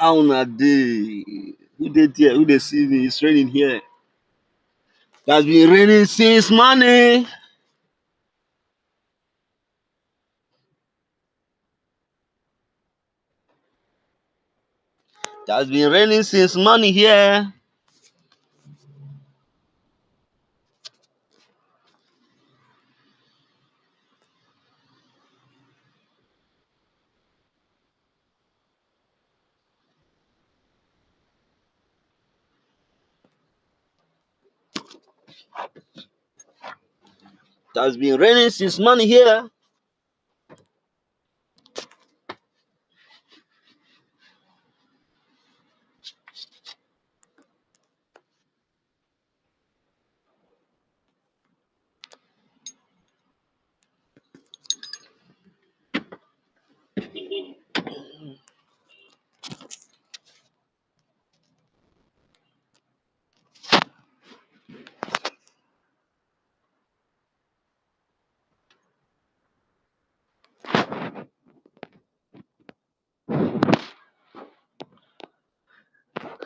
How na dey? Who dey there? Who dey see me? It's raining here. It has been raining since morning. It has been raining since morning here. It has been raining since morning here.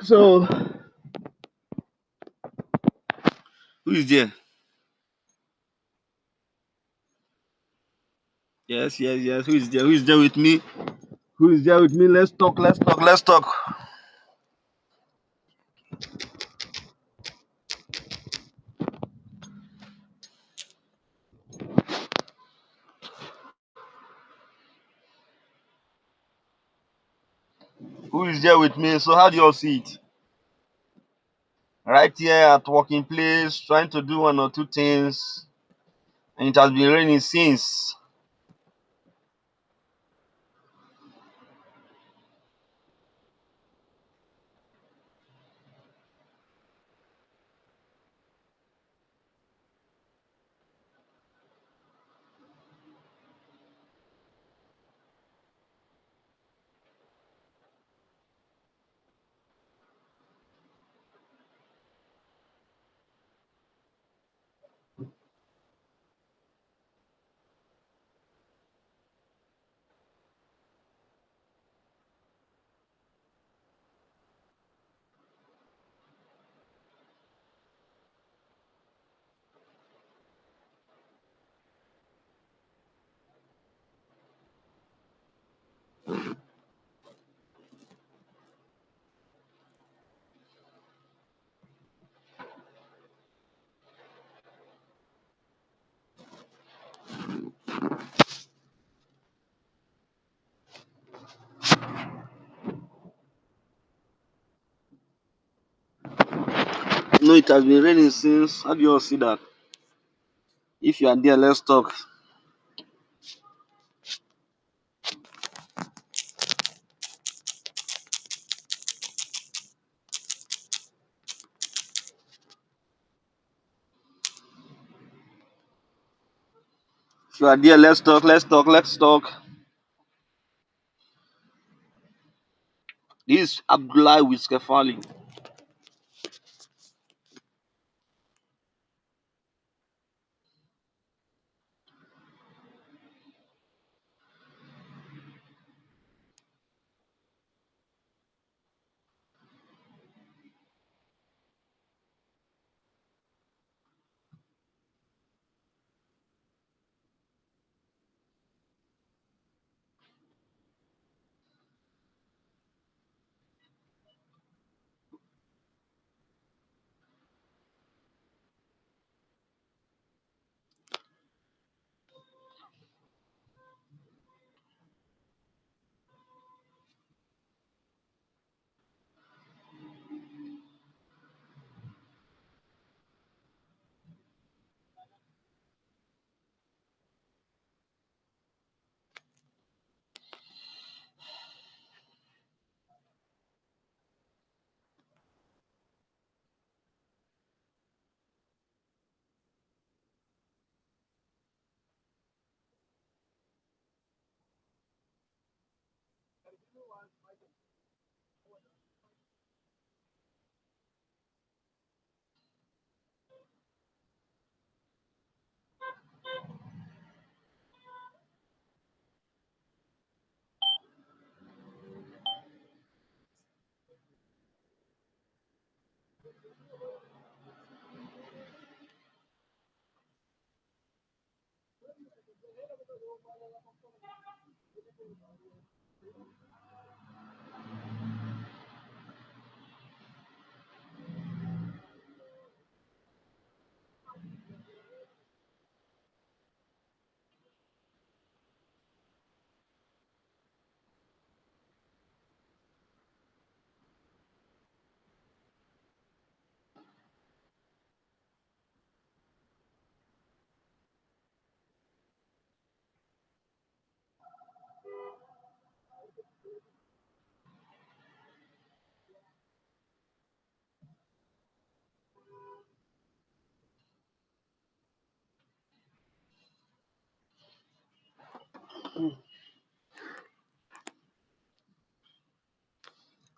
So, who is there? Yes, yes, yes. Who is there? Who is there with me? Who is there with me? Let's talk, let's talk, let's talk. Who is there with me? So, how do you all see it? Right here at working place, trying to do one or two things, and it has been raining since. No, it has been raining since. How do you all see that? If you are there, let's talk. If you are there, let's talk, let's talk, let's talk. This is Abdullah Wiskefali.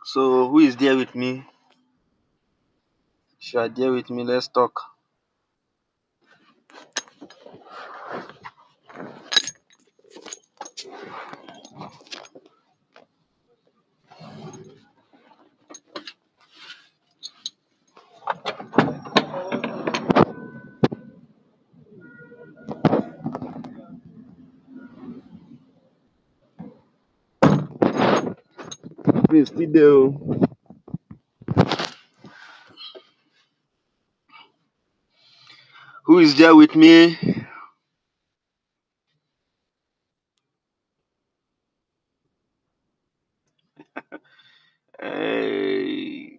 So who is there with me? If you are there with me, let's talk. Please still there. Oh. Who is there with me? Hey,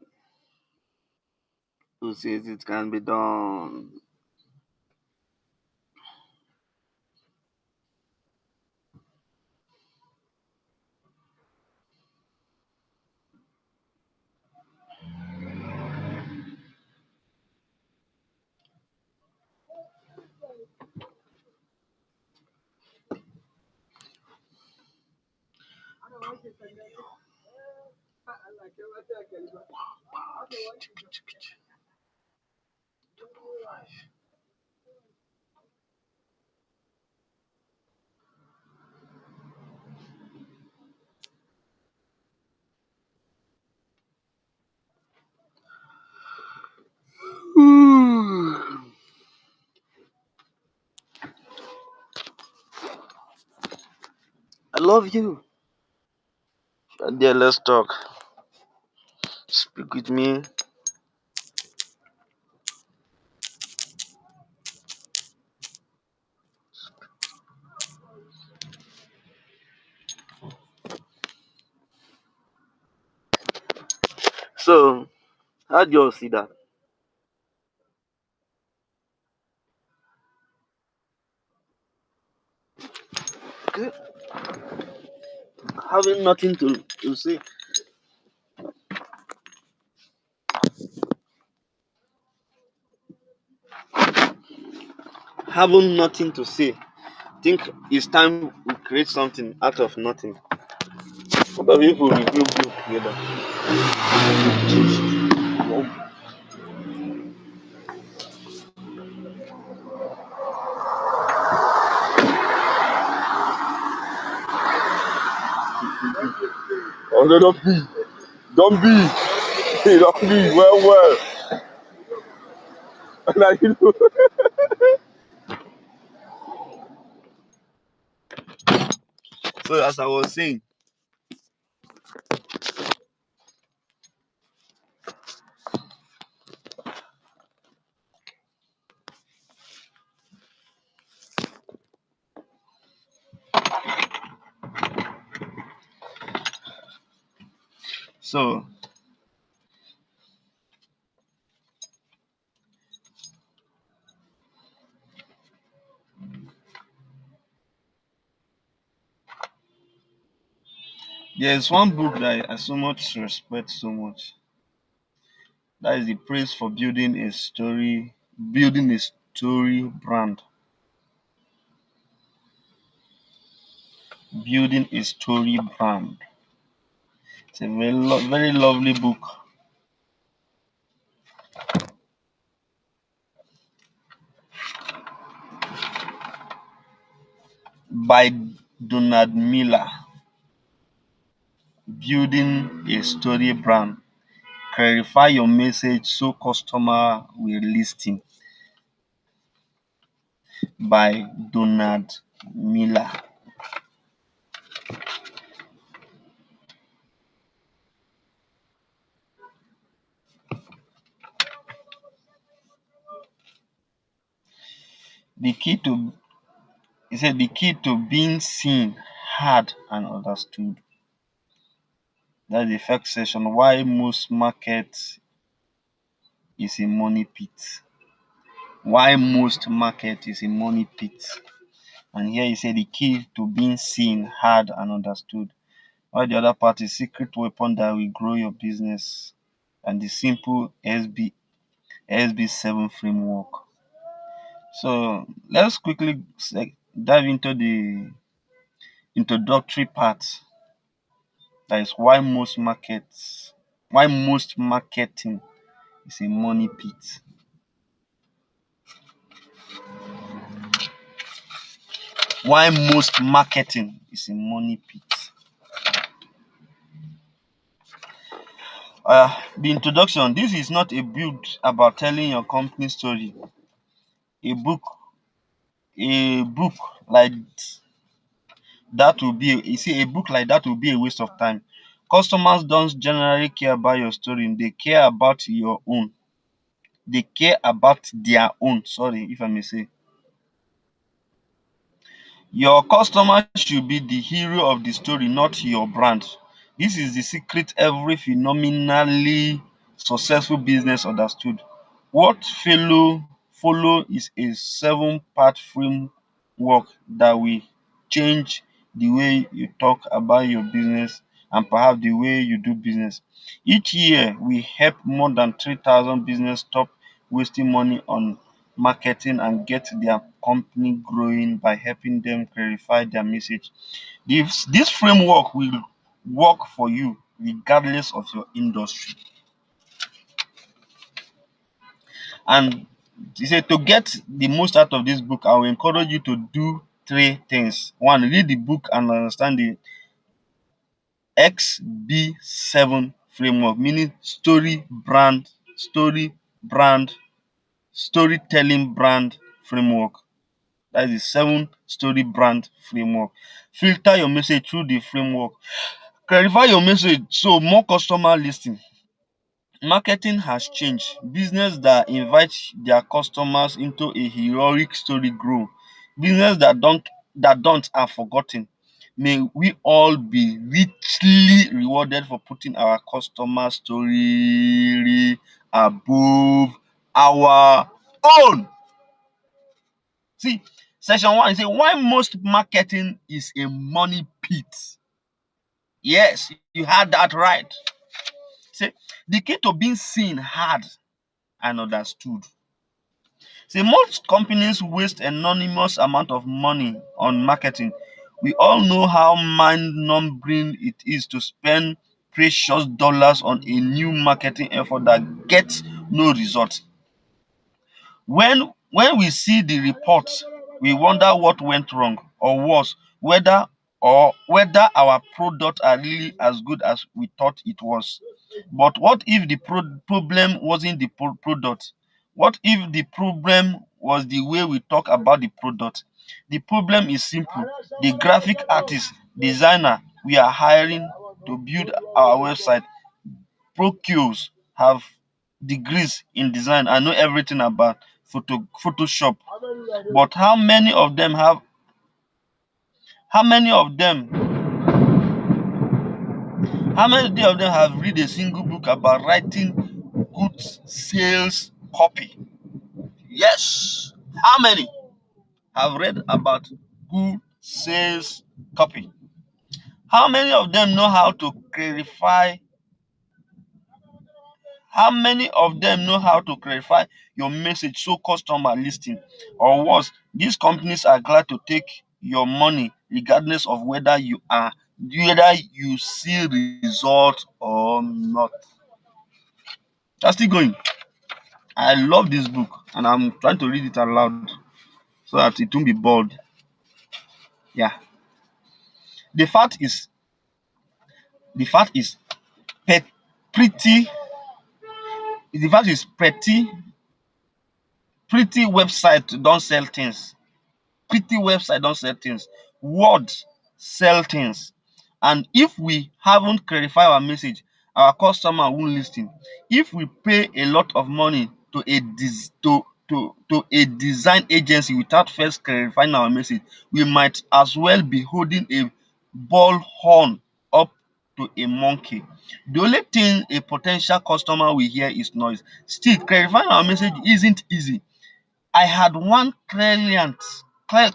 who says it can be done? I love you. And there, let's talk. Speak with me. So, how do you all see that? Okay. Having nothing to say. Having nothing to say. Think it's time we create something out of nothing. What of if we build together? Oh, no, don't be. Don't be. Don't be. Well. Like, So, as I was saying, so there's one book that I so much respect so much. That is the praise for building a story brand, building a story brand. It's a very lovely book by Donald Miller. Building a story brand, clarify your message so customer will listen by Donald Miller. The key to He said the key to being seen, heard, and understood. That's the first session. Why most market is a money pit. Why most market is a money pit. And here he said the key to being seen, heard, and understood. While the other part is secret weapon that will grow your business. And the simple SB7 framework. So let's quickly dive into the introductory part. That is why most marketing is a money pit. Why most marketing is a money pit. The introduction. This is not a book about telling your company story. A book, a book like a book like that will be a waste of time. Customers don't generally care about your story. They care about your own. They care about their own. Sorry, if I may say. Your customer should be the hero of the story, not your brand. This is the secret every phenomenally successful business understood. What follow is a 7-part framework that will change the way you talk about your business and perhaps the way you do business. Each year, we help more than 3,000 business stop wasting money on marketing and get their company growing by helping them clarify their message. This framework will work for you regardless of your industry. And he said to get the most out of this book, I will encourage you to do three things. One, read the book and understand the XB7 framework, meaning brand, storytelling brand framework. That is the 7 story brand framework. Filter your message through the framework. Clarify your message so more customer listen. Marketing has changed. Business that invite their customers into a heroic story grow. Business that don't are forgotten. May we all be richly rewarded for putting our customer story above our own. See, section 1 is say why most marketing is a money pit. Yes, you had that right. See, the key to being seen, heard, and understood. See, most companies waste enormous amount of money on marketing. We all know how mind-numbing it is to spend precious dollars on a new marketing effort that gets no results. When we see the reports, we wonder what went wrong, or worse, whether our products are really as good as we thought it was. But what if the problem wasn't the product? What if the problem was the way we talk about the product? The problem is simple. The graphic artist, designer we are hiring to build our website, procures have degrees in design and know everything about Photoshop. But how many of them have read a single book about writing good sales copy? Yes. How many have read about good sales copy? How many of them know how to clarify How many of them know how to clarify your message so customer listen? Or worse, these companies are glad to take your money regardless of whether you see results or not. That's still going. I love this book and I'm trying to read it aloud so that it won't be bored. Yeah. The fact is, the fact is, pretty. The fact is pretty website don't sell things. Pretty website don't sell things. Words sell things. And if we haven't clarified our message, our customer won't listen. If we pay a lot of money to a design agency without first clarifying our message, we might as well be holding a ball horn up to a monkey. The only thing a potential customer will hear is noise. Still, clarifying our message isn't easy. I had one client. I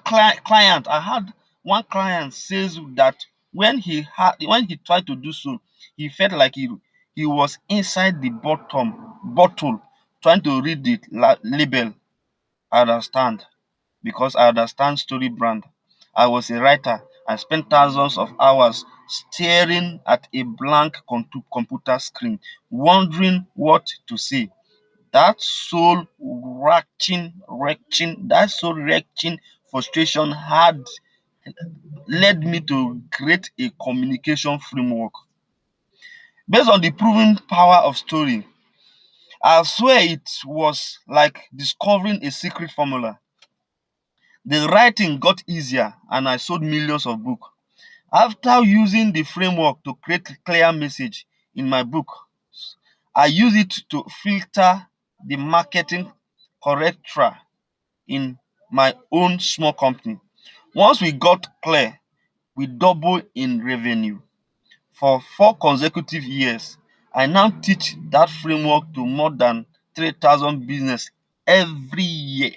had one client says that when he tried to do so, he felt like he was inside the bottle trying to read the label. I understand because I understand story brand. I was a writer. I spent thousands of hours staring at a blank computer screen, wondering what to say. That soul wrenching frustration had led me to create a communication framework based on the proven power of story. I swear it was like discovering a secret formula. The writing got easier and I sold millions of books. After using the framework to create clear message in my book, I use it to filter the marketing correctra in my own small company. Once we got clear, we doubled in revenue. For 4 consecutive years, I now teach that framework to more than 3,000 business every year.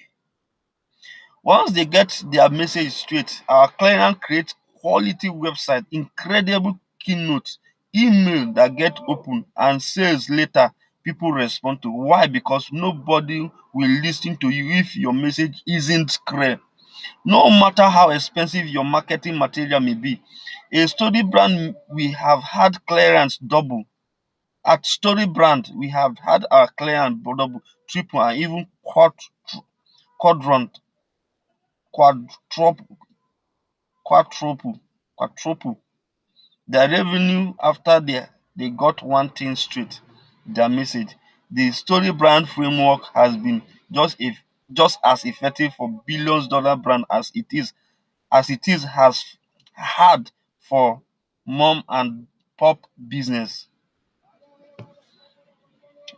Once they get their message straight, our client creates quality website, incredible keynotes, email that get open, and sales later people respond to. Why? Because nobody will listen to you if your message isn't clear. No matter how expensive your marketing material may be, a story brand we have had clearance double. At story brand, we have had our clearance double, triple, and even quadrant, quadruple, quadruple their revenue after they got one thing straight, their message. The story brand framework has been just as effective for billions-dollar brand as it is has had for mom and pop business,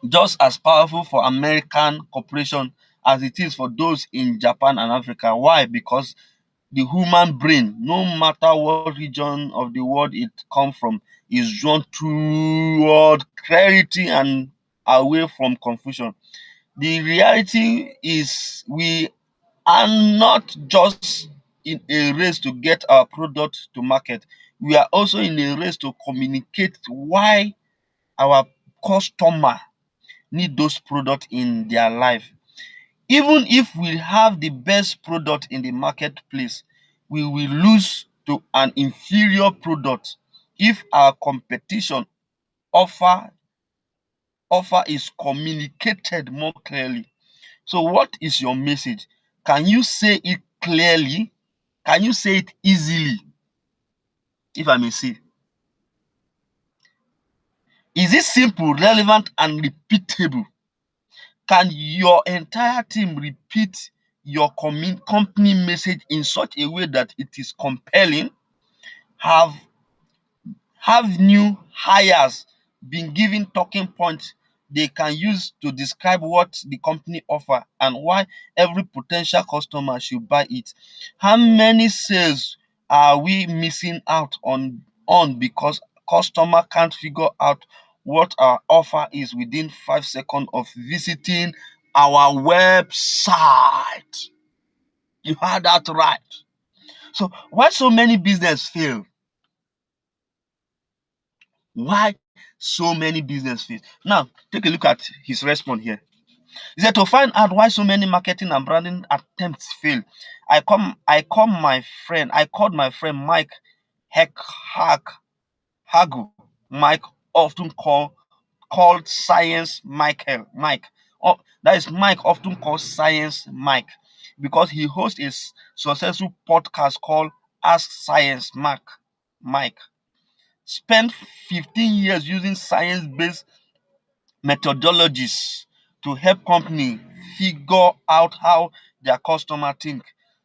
just as powerful for American corporation as it is for those in Japan and Africa. Why? Because the human brain, no matter what region of the world it comes from, is drawn toward clarity and away from confusion. The reality is we are not just in a race to get our product to market. We are also in a race to communicate why our customer need those products in their life. Even if we have the best product in the marketplace, we will lose to an inferior product if our competition offer offer is communicated more clearly. So what is your message? Can you say it clearly? Can you say it easily? If I may say, is it simple, relevant, and repeatable? Can your entire team repeat your company message in such a way that it is compelling? Have have new hires been given talking points they can use to describe what the company offer and why every potential customer should buy it? How many sales are we missing out on because customer can't figure out what our offer is within 5 seconds of visiting our website? You heard that right. So why so many business fail? Why so many business fail? Now, take a look at his response here. He said to find out why so many marketing and branding attempts fail. I called my friend Mike Heck Hagu. Mike often called Science Michael. Mike. Oh, that is Mike often called Science Mike because he hosts a successful podcast called Ask Science Mike. Spent 15 years using science-based methodologies to help company figure out how their customer think,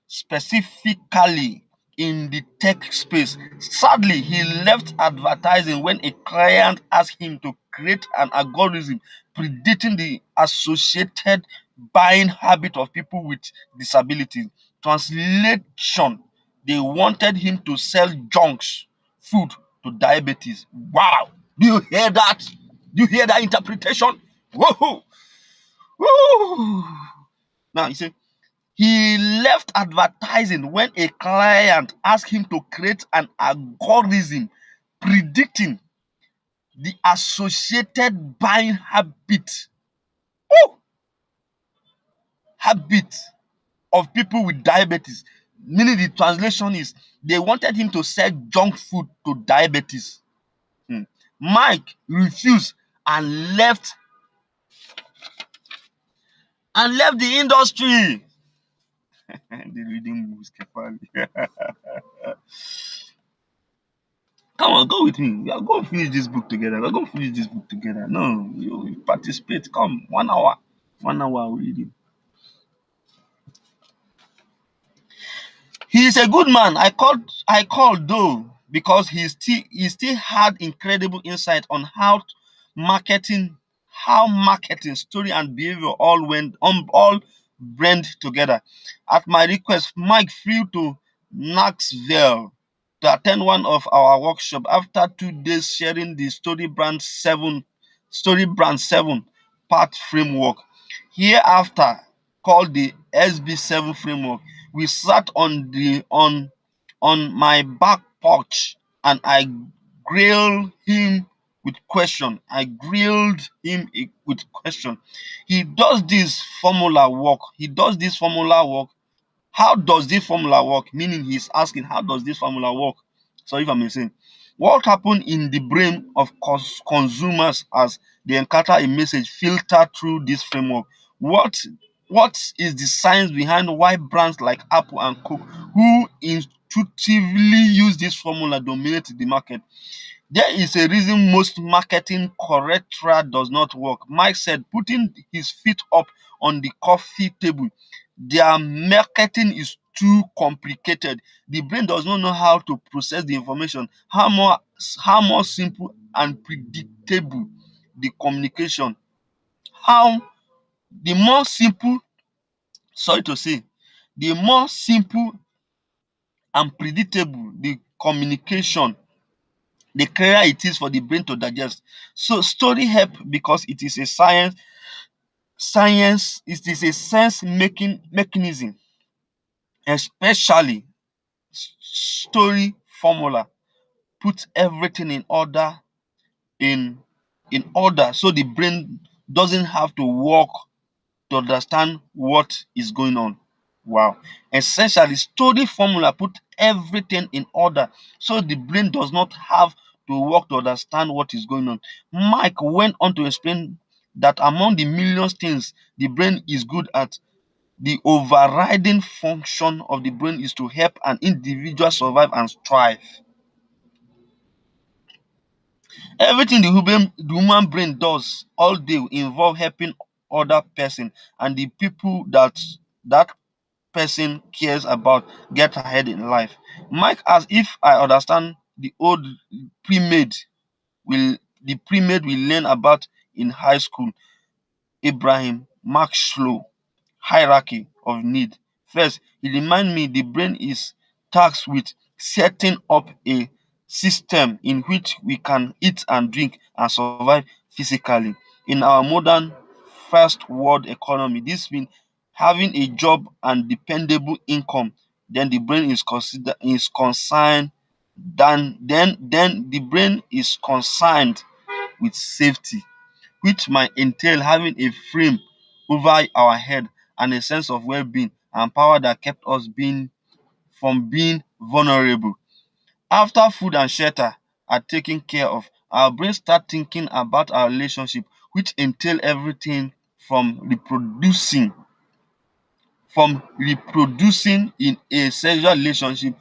specifically in the tech space. Sadly, he left advertising when a client asked him to create an algorithm predicting the associated buying habit of people with disabilities. Translation: they wanted him to sell junks food to diabetes. Wow! Do you hear that? Do you hear that interpretation? Whoa! Woo! Now you see, he left advertising when a client asked him to create an algorithm predicting the associated buying Woo! habit of people with diabetes. Meaning the translation is they wanted him to sell junk food to diabetes. Hmm. Mike refused and left the industry. The reading Wiskefali. Come on, go with me. We are going to finish this book together. We're going to finish this book together. No, you participate. Come, 1 hour. 1 hour reading. He is a good man. I called though because he still had incredible insight on marketing marketing, story and behavior all blend together. At my request, Mike flew to Knoxville to attend one of our workshops. After 2 days sharing the story brand 7 part framework, hereafter called the SB7 framework, we sat on my back porch and I grilled him with question. He does this formula work? How does this formula work? Meaning he's asking, how does this formula work? So if I may say, what happened in the brain of consumers as they encounter a message filtered through this framework? What what is the science behind why brands like Apple and Coke, who intuitively use this formula, dominate the market? There is a reason most marketing correctra does not work. Mike said, putting his feet up on the coffee table. Their marketing is too complicated. The brain does not know how to process the information. How more simple and predictable the communication. How the more simple, sorry to say, the more simple and predictable the communication, the clearer it is for the brain to digest. So story help because it is a science, it is a sense making mechanism, especially story formula put everything in in order so the brain doesn't have to work to understand what is going on. Wow. Essentially, story formula put everything in order so the brain does not have to work to understand what is going on. Mike went on to explain that among the millions things the brain is good at, the overriding function of the brain is to help an individual survive and thrive. Everything the human brain does all day involve helping other person and the people that person cares about get ahead in life. Mike asks if I understand pre-made the pre-made we learn about in high school. Abraham Maslow hierarchy of need. First, he remind me the brain is tasked with setting up a system in which we can eat and drink and survive physically. In our modern first world economy, this means having a job and dependable income. Then the brain is concerned then the brain is concerned with safety, which might entail having a frame over our head and a sense of well-being and power that kept us being vulnerable. After food and shelter are taken care of, our brain start thinking about our relationship, which entail everything from reproducing in a sexual relationship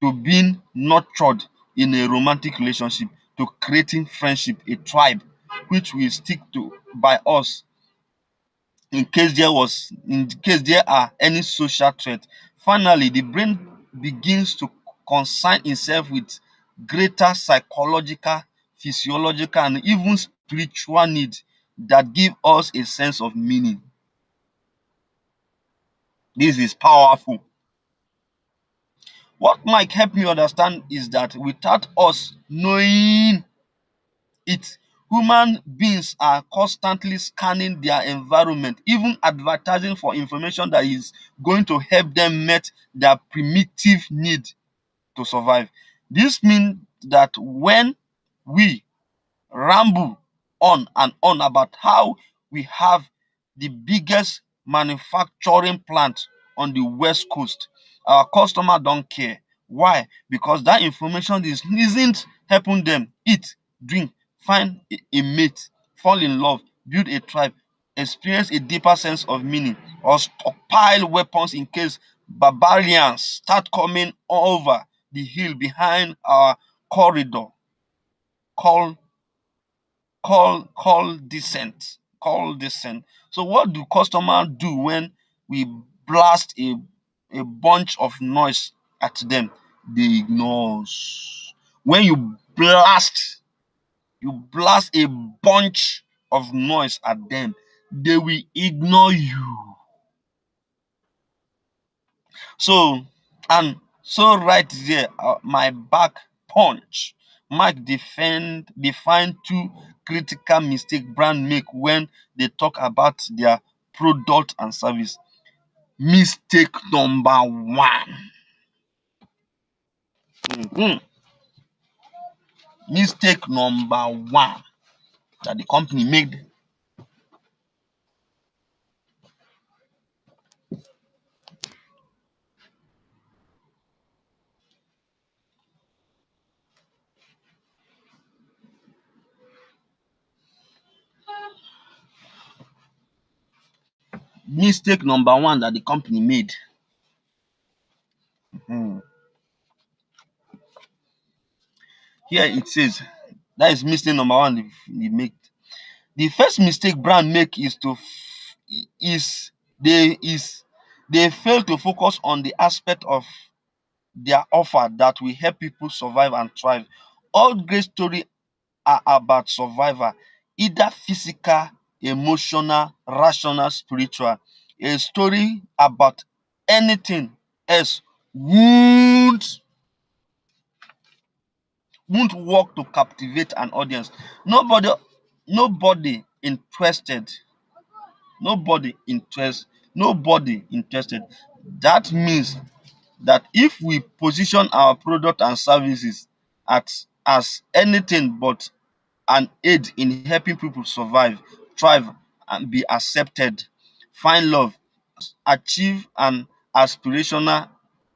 to being nurtured in a romantic relationship to creating friendship, a tribe. which will stick to by us in case there are any social threat. Finally, the brain begins to concern itself with greater psychological, physiological, and even spiritual needs that give us a sense of meaning. This is powerful. What Mike helped me understand is that without us knowing it, human beings are constantly scanning their environment, even advertising for information that is going to help them meet their primitive need to survive. This means that when we ramble on and on about how we have the biggest manufacturing plant on the west coast, our customer don't care. Why? Because that information isn't helping them eat, drink, find a mate, fall in love, build a tribe, experience a deeper sense of meaning, or stockpile weapons in case barbarians start coming over the hill behind our corridor. Call call descent. So what do customers do when we blast a bunch of noise at them? They ignore us. When you blast a bunch of noise at them, they will ignore you. So, and so right there, my back punch. Mark define two critical mistake brand make when they talk about their product and service. Mistake number one. Mhm. Mistake number one that the company made. Mistake number one that the company made. Mhm. Here it says that is mistake number one they make. The first mistake brand make is is they fail to focus on the aspect of their offer that will help people survive and thrive. All great stories are about survival, either physical, emotional, rational, spiritual. A story about anything else won't won't work to captivate an audience. Nobody nobody interested nobody interested. That means that if we position our product and services as anything but an aid in helping people survive, thrive, and be accepted, find love, achieve an aspirational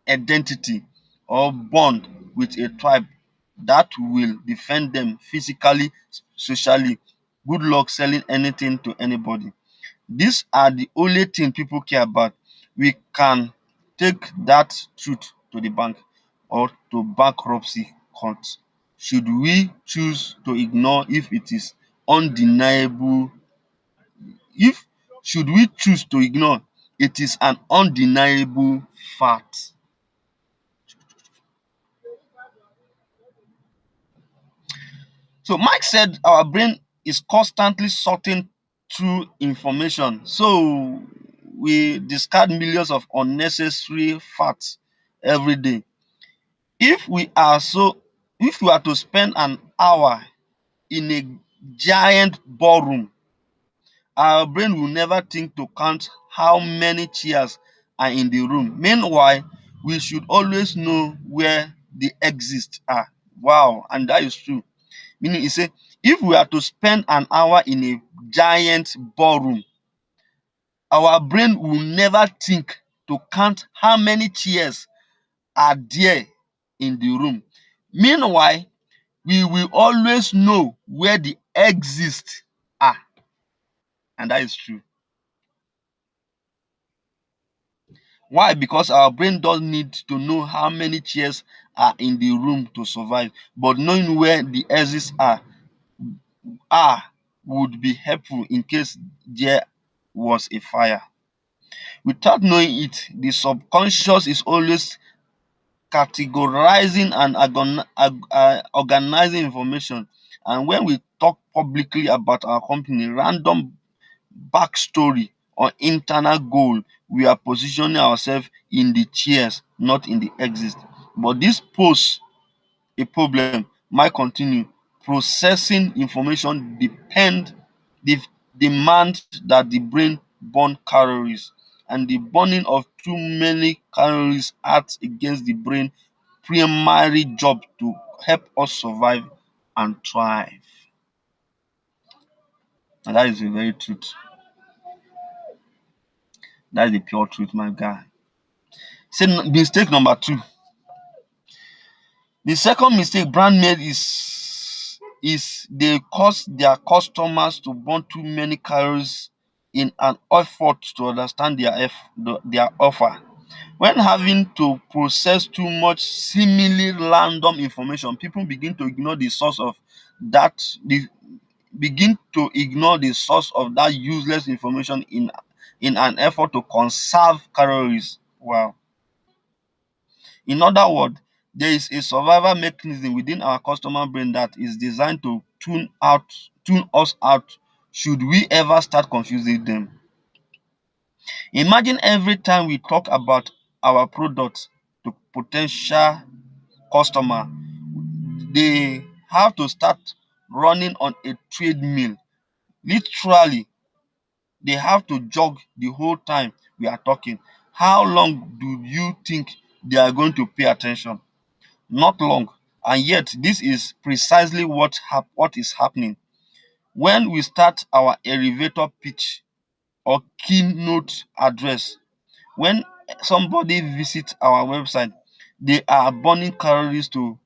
identity, or bond with a tribe that will defend them physically, socially, good luck selling anything to anybody. These are the only thing people care about. We can take that truth to the bank or to bankruptcy court. Should we choose to ignore if it is undeniable? If should we choose to ignore, it is an undeniable fact. So Mike said our brain is constantly sorting through information. So we discard millions of unnecessary facts every day. If we are so if we are to spend an hour in a giant ballroom, our brain will never think to count how many chairs are in the room. Meanwhile, we should always know where the exits are. Wow, and that is true. Meaning, he said, if we are to spend an hour in a giant ballroom, our brain will never think to count how many chairs are there in the room. Meanwhile, we will always know where the exits are, and that is true. Why? Because our brain doesn't need to know how many chairs are in the room to survive, but knowing where the exits are would be helpful in case there was a fire. Without knowing it, the subconscious is always categorizing and organizing information. And when we talk publicly about our company, random backstory or internal goal, we are positioning ourselves in the chairs, not in the exit. But this pose a problem might continue. Processing information demand that the brain burn calories, and the burning of too many calories acts against the brain primary job to help us survive and thrive. And that is the very truth. That is the pure truth, my guy. Say mistake number two. The second mistake brand made is they cause their customers to burn too many calories in an effort to understand their offer. When having to process too much seemingly random information, people begin to ignore the source of that the begin to ignore the source of that useless information in an effort to conserve calories. Wow. In other words, there is a survival mechanism within our customer brain that is designed to tune us out should we ever start confusing them. Imagine every time we talk about our product to potential customer, they have to start running on a treadmill. Literally, they have to jog the whole time we are talking. How long do you think they are going to pay attention? Not long. And yet, this is precisely what is happening. When we start our elevator pitch or keynote address, when somebody visits our website, they are burning calories to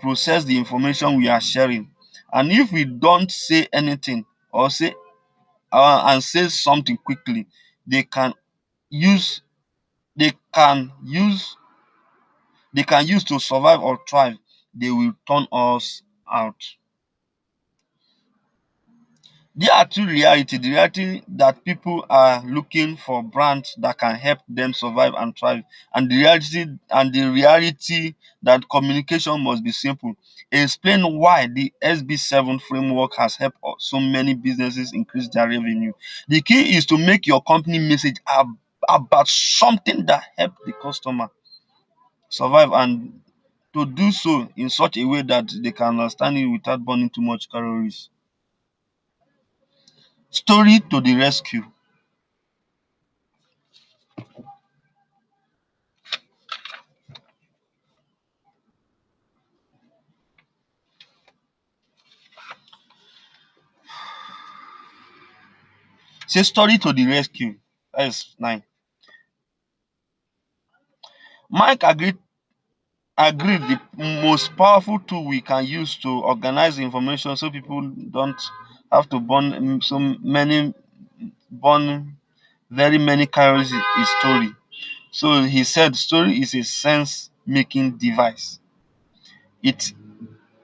process the information we are sharing. And if we don't say anything or say something quickly, they can use they can use they can use to survive or thrive. They will turn us out. There are two realities. The reality that people are looking for brands that can help them survive and thrive, and the reality that communication must be simple. Explain why the SB7 framework has helped so many businesses increase their revenue. The key is to make your company message about something that helps the customer survive, and to do so in such a way that they can understand it without burning too much calories. Story to the rescue. Say story to the rescue. That is 9. Mike agreed the most powerful tool we can use to organize information so people don't have to burn very many calories is story. So he said story is a sense making device. It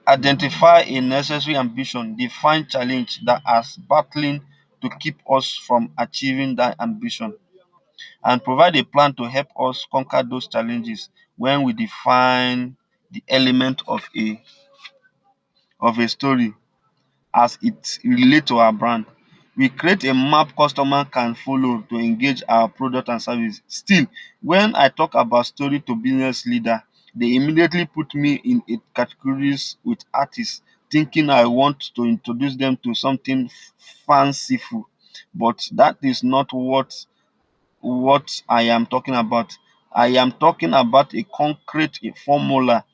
identify a necessary ambition, define challenge that are battling to keep us from achieving that ambition, and provide a plan to help us conquer those challenges. When we define the element of a story as it relates to our brand, we create a map customer can follow to engage our product and service. Still, when I talk about story to business leader, they immediately put me in a categories with artists, thinking I want to introduce them to something fanciful. But that is not what I am talking about. I am talking about a concrete formula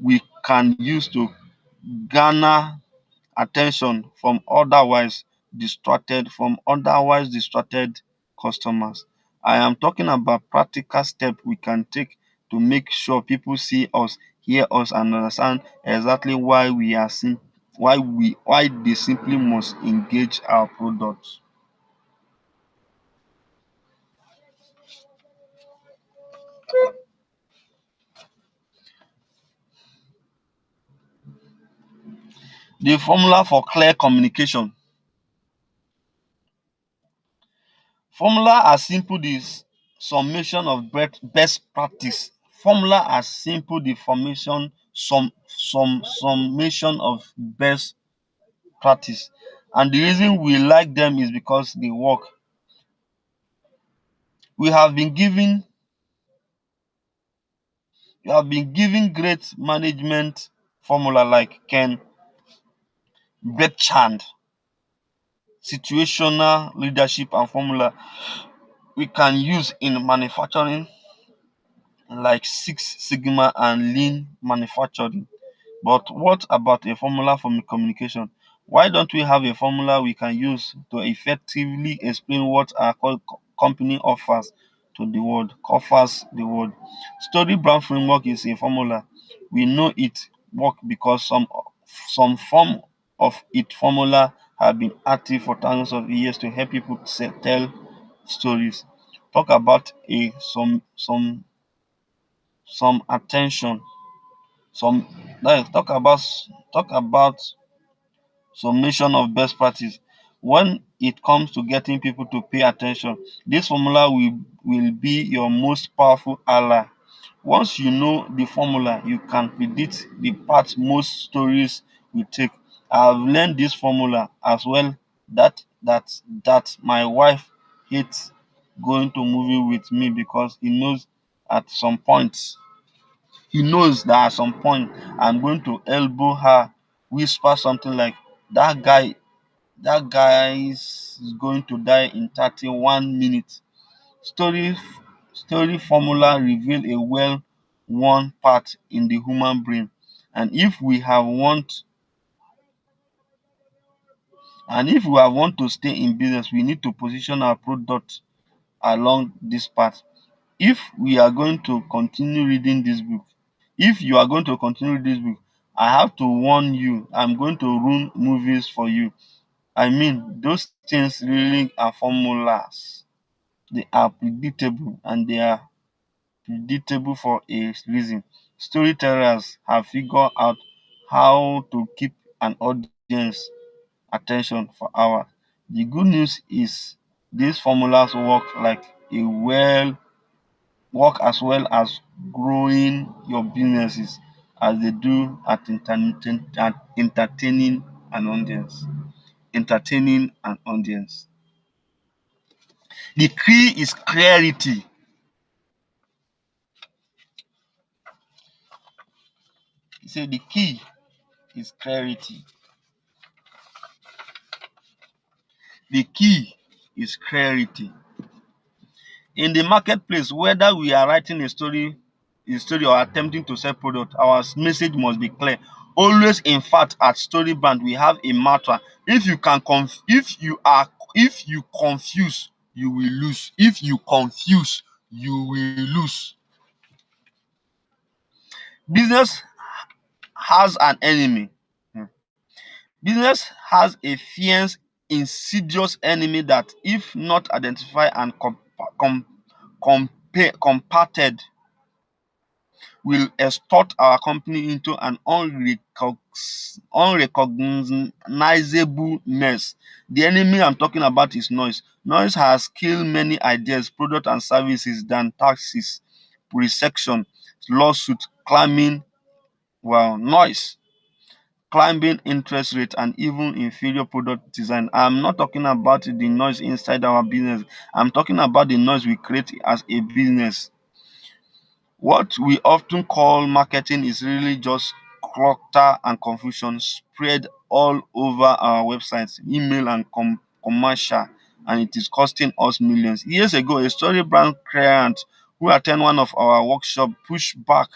we can use to garner attention from otherwise distracted customers. I am talking about practical steps we can take to make sure people see us, hear us, and understand exactly why they simply must engage our products. The formula for clear communication. Formula are simple the summation of best practice. Formula are simple the formation some summation of best practice. And the reason we like them is because they work. We have been given we have been given great management formula like Ken Bertrand, situational leadership and formula we can use in manufacturing like Six Sigma and lean manufacturing. But what about a formula for communication? Why don't we have a formula we can use to effectively explain what our company offers the world? Story brand framework is a formula. We know it work because some form of its formula have been active for thousands of years to help people tell stories. Talk about a some attention. Some let's talk about summation of best practice. When it comes to getting people to pay attention, this formula will be your most powerful ally. Once you know the formula, you can predict the path most stories will take. I have learned this formula as well that my wife hates going to movie with me because at some point he knows that at some point I'm going to elbow her, whisper something like that guy that guy is going to die in 31 minutes. Story story formula reveal a well worn path in the human brain. And if we have want to stay in business, we need to position our product along this path. If we are going to continue reading this book, if you are going to continue reading this book, I have to warn you, I'm going to ruin movies for you. I mean, those things really are formulas. They are predictable and they are predictable for a reason. Storytellers have figured out how to keep an audience attention for hours. The good news is these formulas work as well as growing your businesses as they do at entertaining an audience. Entertaining an audience. The key is clarity. He said the key is clarity. The key is clarity. In the marketplace, whether we are writing a story or attempting to sell product, our message must be clear. Always, in fact, at story brand, we have a mantra. If you confuse, you will lose. If you confuse, you will lose. Business has an enemy. Hmm. Business has a fierce, insidious enemy that, if not identified and combated, will extort our company into an unrecognizable mess. The enemy I'm talking about is noise. Noise has killed many ideas, products, and services than taxes, resection, lawsuit, noise, climbing interest rate, and even inferior product design. I'm not talking about the noise inside our business. I'm talking about the noise we create as a business. What we often call marketing is really just clutter and confusion spread all over our websites, email, and commercial, and it is costing us millions. Years ago, a story brand client who attended one of our workshops pushed back.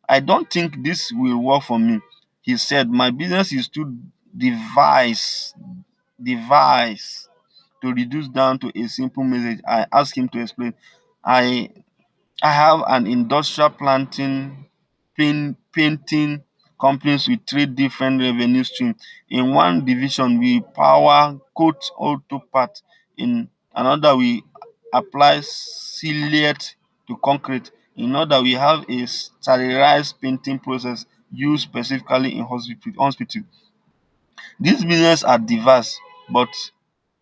I don't think this will work for me. He said, my business is too device, device to reduce down to a simple message. I asked him to explain. I I have an industrial painting companies with three different revenue streams. In one division, we power coat auto part. In another, we apply silhouette to concrete. In another, we have a standardized painting process used specifically in hospital. These businesses are diverse, but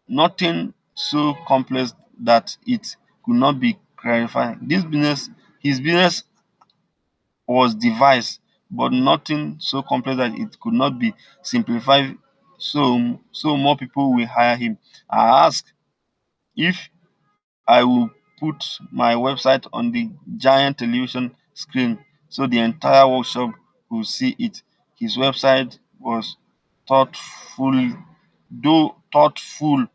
nothing so complex that it could not be clarified. His business was devised, but nothing so complex that it could not be simplified. So more people will hire him. I asked if I will put my website on the giant television screen so the entire workshop will see it. His website was thoughtful, though thoughtful.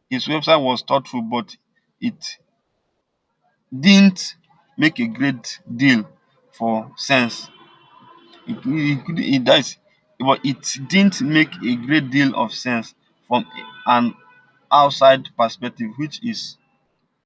His website was thoughtful, but it didn't make a great deal for sense. It does, but it didn't make a great deal of sense from an outside perspective, which is